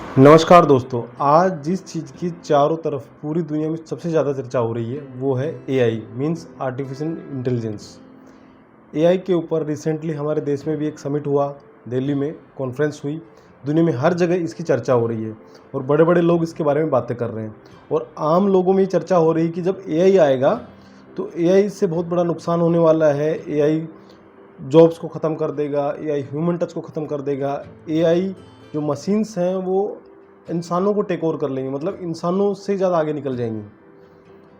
नमस्कार दोस्तों। आज जिस चीज़ की चारों तरफ पूरी दुनिया में सबसे ज़्यादा चर्चा हो रही है वो है AI means artificial intelligence. AI के ऊपर रिसेंटली हमारे देश में भी एक समिट हुआ, दिल्ली में कॉन्फ्रेंस हुई। दुनिया में हर जगह इसकी चर्चा हो रही है और बड़े बड़े लोग इसके बारे में बातें कर रहे हैं। और आम लोगों में ये चर्चा हो रही है कि जब एआई आएगा तो एआई से बहुत बड़ा नुकसान होने वाला है। एआई जॉब्स को ख़त्म कर देगा, एआई ह्यूमन टच को ख़त्म कर देगा। एआई जो मशीन्स हैं वो इंसानों को टेक ओवर कर लेंगी, मतलब इंसानों से ज़्यादा आगे निकल जाएंगी।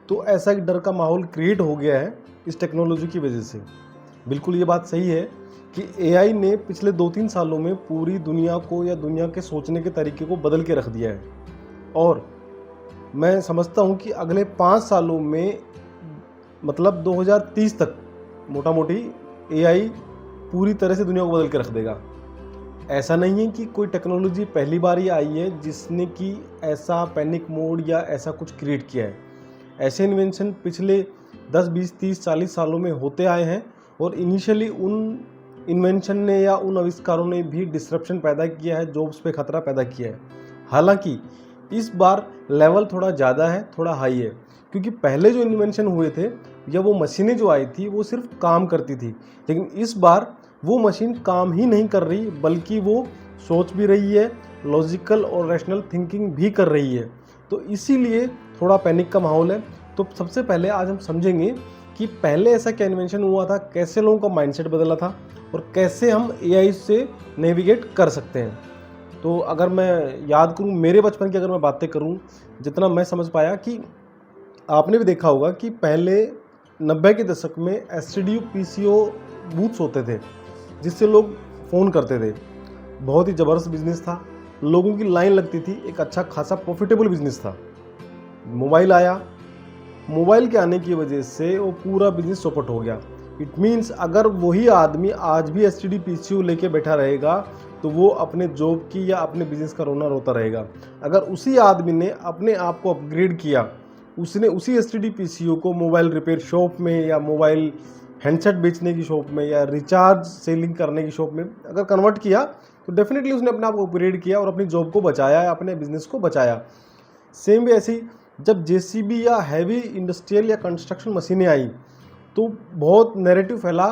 तो ऐसा एक डर का माहौल क्रिएट हो गया है इस टेक्नोलॉजी की वजह से। बिल्कुल ये बात सही है कि एआई ने पिछले 2-3 सालों में पूरी दुनिया को या दुनिया के सोचने के तरीके को बदल के रख दिया है। और मैं समझता हूँ कि अगले 5 सालों में मतलब 2030 तक मोटा मोटी एआई पूरी तरह से दुनिया को बदल के रख देगा। ऐसा नहीं है कि कोई टेक्नोलॉजी पहली बार ही आई है जिसने कि ऐसा पैनिक मोड या ऐसा कुछ क्रिएट किया है। ऐसे इन्वेंशन पिछले 10, 20, 30, 40 सालों में होते आए हैं और इनिशियली उन इन्वेंशन ने या उन आविष्कारों ने भी डिसरप्शन पैदा किया है, जॉब्स पे खतरा पैदा किया है। हालांकि इस बार लेवल थोड़ा ज़्यादा है, थोड़ा हाई है, क्योंकि पहले जो इन्वेंशन हुए थे या वो मशीनें जो आई थी वो सिर्फ काम करती थी, लेकिन इस बार वो मशीन काम ही नहीं कर रही बल्कि वो सोच भी रही है, लॉजिकल और रैशनल थिंकिंग भी कर रही है। तो इसीलिए थोड़ा पैनिक का माहौल है। तो सबसे पहले आज हम समझेंगे कि पहले ऐसा क्या इन्वेंशन हुआ था, कैसे लोगों का माइंडसेट बदला था और कैसे हम एआई से नेविगेट कर सकते हैं। तो अगर मैं याद करूं मेरे बचपन की, अगर मैं बातें करूं, जितना मैं समझ पाया कि आपने भी देखा होगा कि पहले 90 के दशक में एसटीडी पीसीओ बूथ्स होते थे जिससे लोग फ़ोन करते थे। बहुत ही ज़बरदस्त बिजनेस था, लोगों की लाइन लगती थी, एक अच्छा खासा प्रॉफिटेबल बिजनेस था। मोबाइल आया, मोबाइल के आने की वजह से वो पूरा बिजनेस चौपट हो गया। इट मीन्स अगर वही आदमी आज भी एसटीडी पीसीओ लेके बैठा रहेगा तो वो अपने जॉब की या अपने बिजनेस का रोना रोता रहेगा। अगर उसी आदमी ने अपने आप को अपग्रेड किया, उसने उसी एसटीडी पीसीओ को मोबाइल रिपेयर शॉप में या मोबाइल हैंडसेट बेचने की शॉप में या रिचार्ज सेलिंग करने की शॉप में अगर कन्वर्ट किया तो डेफिनेटली उसने अपने आप को अपग्रेड किया और अपनी जॉब को बचाया या अपने बिजनेस को बचाया। सेम वे ऐसी जब जेसीबी या हैवी इंडस्ट्रियल या कंस्ट्रक्शन मशीनें आई तो बहुत नैरेटिव फैला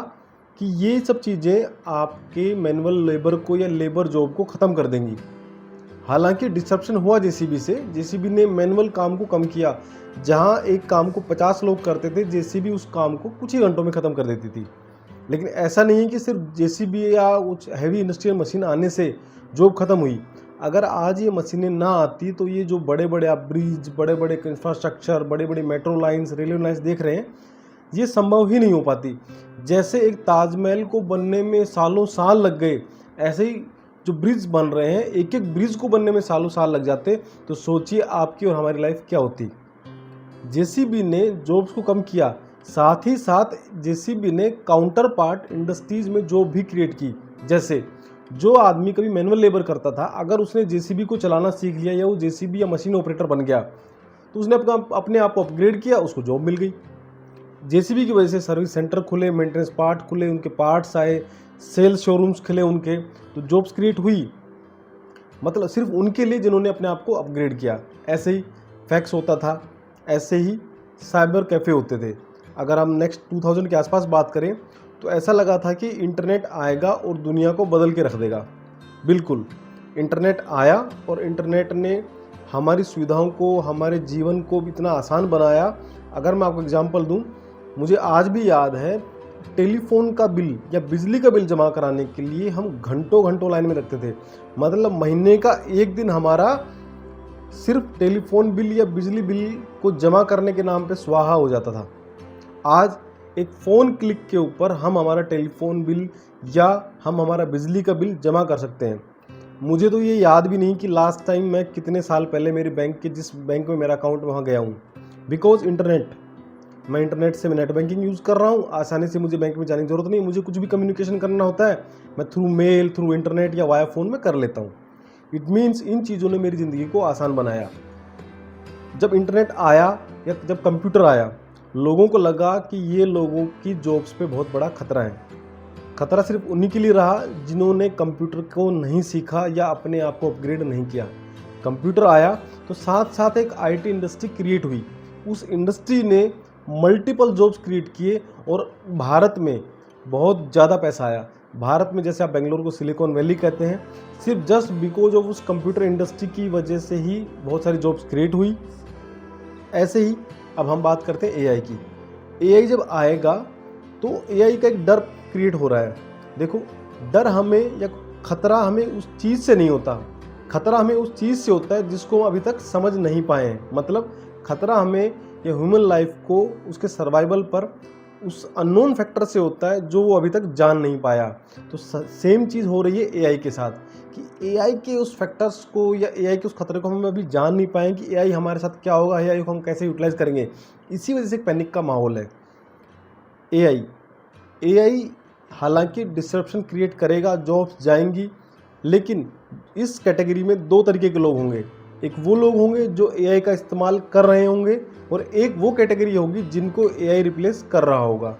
कि ये सब चीज़ें आपके मैनुअल लेबर को या लेबर जॉब को ख़त्म कर देंगी। हालांकि डिसरप्शन हुआ जेसीबी से। जेसीबी ने मैनुअल काम को कम किया। जहां एक काम को 50 लोग करते थे, जेसीबी उस काम को कुछ ही घंटों में ख़त्म कर देती थी। लेकिन ऐसा नहीं है कि सिर्फ जेसीबी या कुछ हैवी इंडस्ट्रियल मशीन आने से जॉब ख़त्म हुई। अगर आज ये मशीनें ना आती तो ये जो बड़े बड़े आप ब्रिज, बड़े बड़े इंफ्रास्ट्रक्चर, बड़े बड़े मेट्रो लाइन्स, रेलवे लाइन्स देख रहे हैं, ये संभव ही नहीं हो पाती। जैसे एक ताजमहल को बनने में सालों साल लग गए, ऐसे ही जो ब्रिज बन रहे हैं, एक एक ब्रिज को बनने में सालों साल लग जाते, तो सोचिए आपकी और हमारी लाइफ क्या होती। जेसीबी ने जॉब्स को कम किया, साथ ही साथ जेसीबी ने काउंटर पार्ट इंडस्ट्रीज में जॉब भी क्रिएट की। जैसे जो आदमी कभी मैनुअल लेबर करता था, अगर उसने जेसीबी को चलाना सीख लिया या वो जेसीबी या मशीन ऑपरेटर बन गया तो उसने अपने आप को अपग्रेड किया, उसको जॉब मिल गई। जेसीबी की वजह से सर्विस सेंटर खुले, मेंटेनेंस पार्ट खुले, उनके पार्ट्स आए, सेल्स शोरूम्स खुले उनके, तो जॉब्स क्रिएट हुई। मतलब सिर्फ उनके लिए जिन्होंने अपने आप को अपग्रेड किया। ऐसे ही फैक्स होता था, ऐसे ही साइबर कैफ़े होते थे। अगर हम नेक्स्ट 2000 के आसपास बात करें तो ऐसा लगा था कि इंटरनेट आएगा और दुनिया को बदल के रख देगा। बिल्कुल, इंटरनेट आया और इंटरनेट ने हमारी सुविधाओं को, हमारे जीवन को इतना आसान बनाया। अगर मैं आपको एग्जांपल दूं, मुझे आज भी याद है टेलीफोन का बिल या बिजली का बिल जमा कराने के लिए हम घंटों घंटों लाइन में लगते थे। मतलब महीने का एक दिन हमारा सिर्फ टेलीफोन बिल या बिजली बिल को जमा करने के नाम पे स्वाहा हो जाता था। आज एक फ़ोन क्लिक के ऊपर हम हमारा टेलीफोन बिल या हम हमारा बिजली का बिल जमा कर सकते हैं। मुझे तो ये याद भी नहीं कि लास्ट टाइम मैं कितने साल पहले मेरे बैंक के जिस बैंक में मेरा अकाउंट वहाँ गया हूँ। बिकॉज इंटरनेट, मैं इंटरनेट से नेट बैंकिंग यूज़ कर रहा हूँ। आसानी से मुझे बैंक में जाने की ज़रूरत नहीं। मुझे कुछ भी कम्युनिकेशन करना होता है मैं थ्रू मेल, थ्रू इंटरनेट या वाया फ़ोन में कर लेता हूँ। इट मीन्स इन चीज़ों ने मेरी ज़िंदगी को आसान बनाया। जब इंटरनेट आया या जब कंप्यूटर आया, लोगों को लगा कि ये लोगों की जॉब्स पे बहुत बड़ा खतरा है। खतरा सिर्फ उन्हीं के लिए रहा जिन्होंने कंप्यूटर को नहीं सीखा या अपने आप को अपग्रेड नहीं किया। कंप्यूटर आया तो साथ साथ एक आईटी इंडस्ट्री क्रिएट हुई। उस इंडस्ट्री ने मल्टीपल जॉब्स क्रिएट किए और भारत में बहुत ज़्यादा पैसा आया। भारत में जैसे आप बेंगलोर को सिलिकॉन वैली कहते हैं, सिर्फ जस्ट बिकॉज ऑफ उस कंप्यूटर इंडस्ट्री की वजह से ही बहुत सारी जॉब्स क्रिएट हुई। ऐसे ही अब हम बात करते हैं एआई की। एआई जब आएगा तो एआई का एक डर क्रिएट हो रहा है। देखो, डर हमें या खतरा हमें उस चीज़ से नहीं होता, खतरा हमें उस चीज़ से होता है जिसको हम अभी तक समझ नहीं पाए हैं। मतलब खतरा हमें या ह्यूमन लाइफ को उसके सर्वाइवल पर उस अननोन फैक्टर से होता है जो वो अभी तक जान नहीं पाया। तो सेम चीज़ हो रही है एआई के साथ कि एआई के उस फैक्टर्स को या एआई के उस खतरे को हम अभी जान नहीं पाए कि एआई हमारे साथ क्या होगा, एआई को हम कैसे यूटिलाइज करेंगे। इसी वजह से एक पैनिक का माहौल है। एआई हालांकि डिस्ट्रप्शन क्रिएट करेगा, जॉब्स जाएंगी, लेकिन इस कैटेगरी में दो तरीके के लोग होंगे। एक वो लोग होंगे जो एआई का इस्तेमाल कर रहे होंगे और एक वो कैटेगरी होगी जिनको एआई रिप्लेस कर रहा होगा।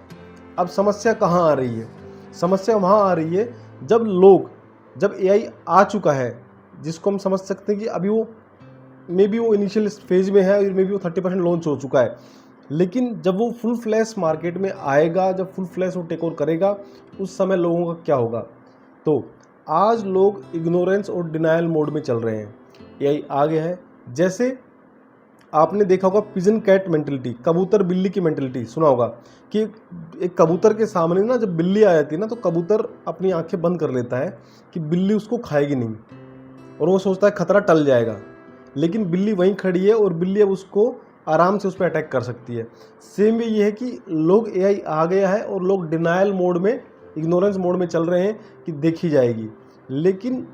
अब समस्या कहाँ आ रही है? समस्या वहाँ आ रही है जब एआई आ चुका है, जिसको हम समझ सकते हैं कि अभी वो मे बी वो इनिशियल फेज में है और मे बी वो 30% लॉन्च हो चुका है, लेकिन जब वो फुल फ्लैश मार्केट में आएगा, जब फुल फ्लैश वो टेक ओवर करेगा, उस समय लोगों का क्या होगा? तो आज लोग इग्नोरेंस और डिनायल मोड में चल रहे हैं। एआई आ गया है, जैसे आपने देखा होगा पिजन कैट मेंटलिटी, कबूतर बिल्ली की मेंटलिटी सुना होगा कि एक कबूतर के सामने ना जब बिल्ली आ जाती है ना तो कबूतर अपनी आंखें बंद कर लेता है कि बिल्ली उसको खाएगी नहीं, और वो सोचता है खतरा टल जाएगा, लेकिन बिल्ली वहीं खड़ी है और बिल्ली अब उसको आराम से उस पर अटैक कर सकती है। सेम ये है कि लोग एआई आ गया है और लोग डिनायल मोड में, इग्नोरेंस मोड में चल रहे हैं कि देखी जाएगी। लेकिन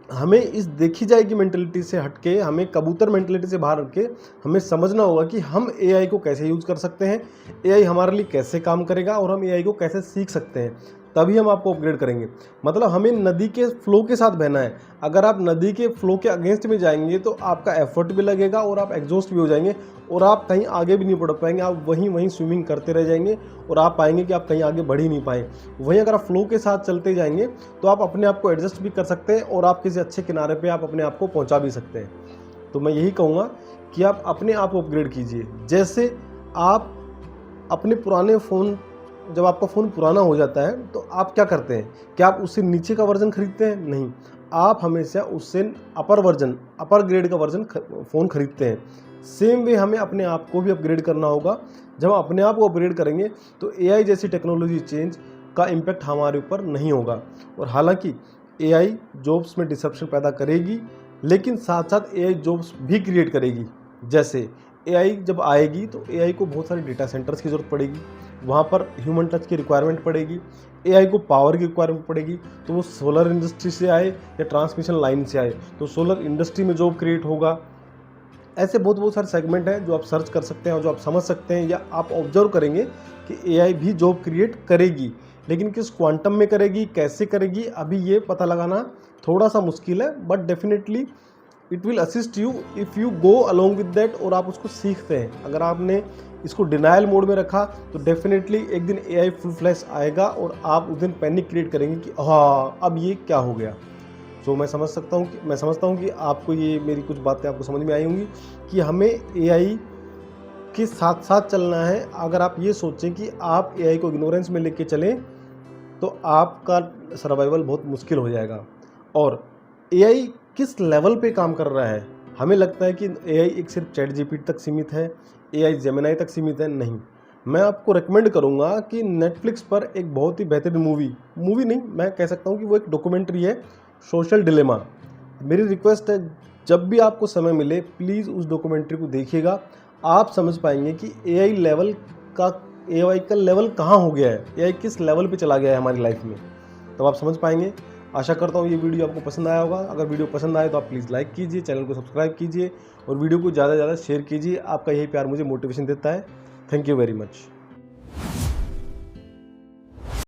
हमें इस देखी जाएगी मेंटलिटी से हटके, हमें कबूतर मेंटलिटी से बाहर हटके हमें समझना होगा कि हम एआई को कैसे यूज़ कर सकते हैं, एआई हमारे लिए कैसे काम करेगा और हम एआई को कैसे सीख सकते हैं, तभी हम आपको अपग्रेड करेंगे। मतलब हमें नदी के फ्लो के साथ बहना है। अगर आप नदी के फ्लो के अगेंस्ट में जाएंगे तो आपका एफर्ट भी लगेगा और आप एग्जॉस्ट भी हो जाएंगे और आप कहीं आगे भी नहीं बढ़ पाएंगे। आप वहीं स्विमिंग करते रह जाएंगे और आप पाएंगे कि आप कहीं आगे बढ़ ही नहीं पाए। वहीं अगर आप फ्लो के साथ चलते जाएंगे तो आप अपने आप को एडजस्ट भी कर सकते हैं और आप किसी अच्छे किनारे पर आप अपने आप को पहुँचा भी सकते हैं। तो मैं यही कहूँगा कि आप अपने आप को अपग्रेड कीजिए। जैसे आप अपने पुराने फ़ोन, जब आपका फ़ोन पुराना हो जाता है तो आप क्या करते हैं? क्या आप उससे नीचे का वर्जन खरीदते हैं? नहीं, आप हमेशा उससे अपर ग्रेड का वर्जन फ़ोन खरीदते हैं। सेम वे हमें अपने आप को भी अपग्रेड करना होगा। जब हम अपने आप को अपग्रेड करेंगे तो एआई जैसी टेक्नोलॉजी चेंज का इम्पैक्ट हमारे ऊपर नहीं होगा। और हालांकि एआई जॉब्स में डिसरप्शन पैदा करेगी, लेकिन साथ साथ एआई जॉब्स भी क्रिएट करेगी। जैसे एआई जब आएगी तो एआई को बहुत सारे डेटा सेंटर्स की ज़रूरत पड़ेगी, वहाँ पर ह्यूमन टच की रिक्वायरमेंट पड़ेगी, एआई को पावर की रिक्वायरमेंट पड़ेगी। तो वो सोलर इंडस्ट्री से आए या ट्रांसमिशन लाइन से आए तो सोलर इंडस्ट्री में जॉब क्रिएट होगा। ऐसे बहुत सारे सेगमेंट हैं जो आप सर्च कर सकते हैं और जो आप समझ सकते हैं या आप ऑब्जर्व करेंगे कि एआई भी जॉब क्रिएट करेगी, लेकिन किस क्वांटम में करेगी, कैसे करेगी, अभी ये पता लगाना थोड़ा सा मुश्किल है। But definitely it will assist you if you go along with that और आप उसको सीखते हैं। अगर आपने इसको डिनायल मोड में रखा तो डेफिनेटली एक दिन एआई फुल फ्लैश आएगा और आप उस दिन पैनिक क्रिएट करेंगे कि हाँ अब ये क्या हो गया। तो मैं समझता हूँ कि आपको ये मेरी कुछ बातें आपको समझ में आई होंगी कि हमें एआई के साथ साथ चलना है। अगर आप ये सोचें कि आप एआई को इग्नोरेंस में लेके चलें तो आपका सर्वाइवल बहुत मुश्किल हो जाएगा। और एआई किस लेवल पे काम कर रहा है? हमें लगता है कि एआई एक सिर्फ चैट जीपीटी तक सीमित है, एआई जेमिनी तक सीमित है। नहीं, मैं आपको रेकमेंड करूंगा कि नेटफ्लिक्स पर एक बहुत ही बेहतरीन मूवी नहीं, मैं कह सकता हूं कि वो एक डॉक्यूमेंट्री है, सोशल डिलेमा। मेरी रिक्वेस्ट है, जब भी आपको समय मिले प्लीज़ उस डॉक्यूमेंट्री को देखिएगा। आप समझ पाएंगे कि एआई का लेवल कहाँ हो गया है, एआई किस लेवल पे चला गया है हमारी लाइफ में, तब आप समझ पाएंगे। आशा करता हूँ ये वीडियो आपको पसंद आया होगा। अगर वीडियो पसंद आए तो आप प्लीज़ लाइक कीजिए, चैनल को सब्सक्राइब कीजिए और वीडियो को ज़्यादा से ज़्यादा शेयर कीजिए। आपका यही प्यार मुझे मोटिवेशन देता है। Thank you very much.